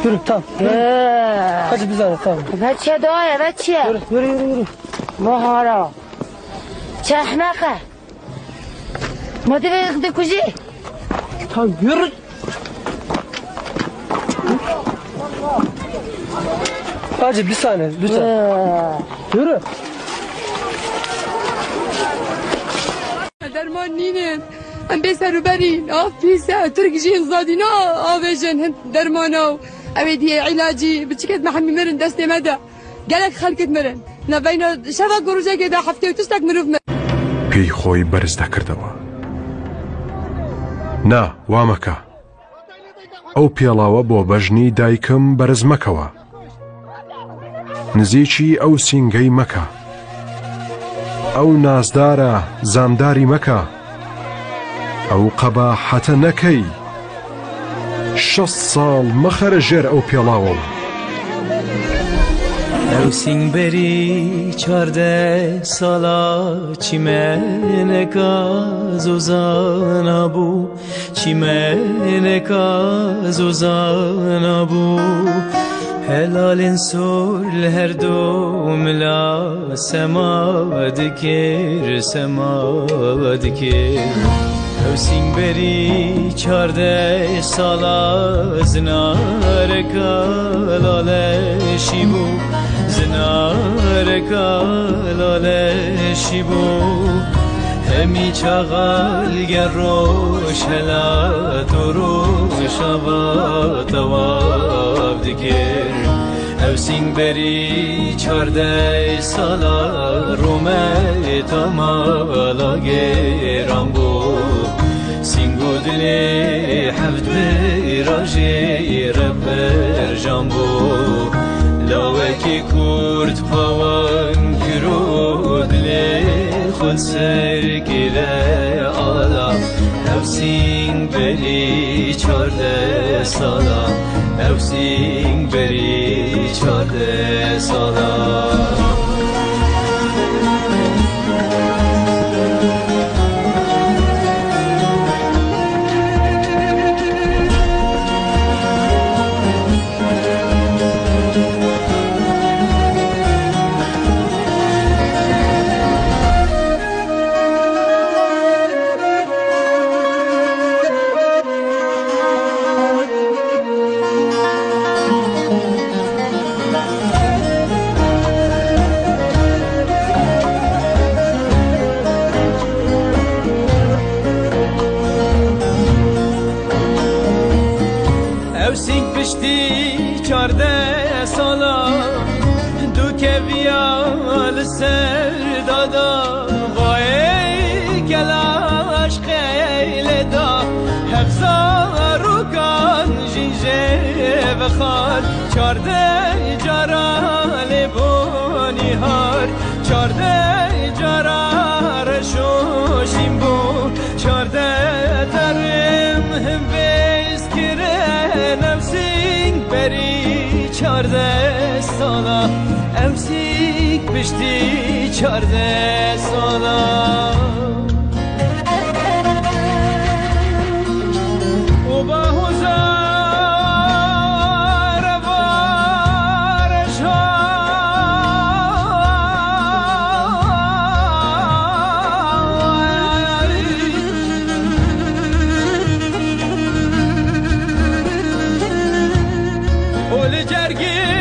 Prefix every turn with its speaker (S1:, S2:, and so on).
S1: Yürü tamam. Hadi biz anne tamam.
S2: بچه دایه بچه
S1: Yürü.
S2: مهارا چهمقه ما دی کجی
S1: Tamam yürü. Hacı bir saniye lütfen. Yürü.
S3: درمان نینن ام بسر و برین آف پیسه ترک جین زادینا آویجن هند درمانو اوی دی علاجی بچکت محمی مرن دست مده گلک خلکت مرن نبین شفا گروجه که ده هفته و تستک مروف مرن
S4: پێی خۆی بەرز دەکردەوە. نا وامەکە ئەو پێڵاوە بۆ بەژنی دایکم بەرز مەکەوە. نزیکی ئەو سینگەی مەکە. ئەو نازدارە زامداری مەکە. ئەو قەباحەتە نەکەی. 6 ساڵ مەخەرە ژێر ئەو پێڵاوەوە.
S5: ئەو سینگبەری 14 ساڵە چیمێنێکە زۆزانە بوو چیمێنێکە زۆزانە بوو هەلالێن سۆر لە هەردوو ملا سەما دکرد ئەو سینگبەری 14 ساڵە زنارەکە لاڵەشی بوو زنارەکە لاڵەشی بوو هەمی چاغالگە ڕۆژ هەلات و ڕۆژەوە تەواو دکرد ئەو سینگبەری 14 ساڵە ڕۆمە تەماڵە گێران بوو سینگ و دلێ حەفت ڕاژێرە بەرژان بوو لاوەکی کورد پاوان کرۆ دلێ خۆت سەرگیرە ئاڵا ئەو سینگبەری 14 ساڵە ئەو سینگبەری 14 ساڵە پشتی 14 سالا دو کەڤیا لەسەر دادا وای گەلاش خەیلێدا هەفزار و کان ژینژێڤە خار 14 جارا لێبۆنی هار 14 جارا ڕەشۆشیم بوو 14 تەرم هەمبێز کرێن ئەو سینگبەری 14 ساڵە ئەو سینگ پشتی 14 ساڵە جرگی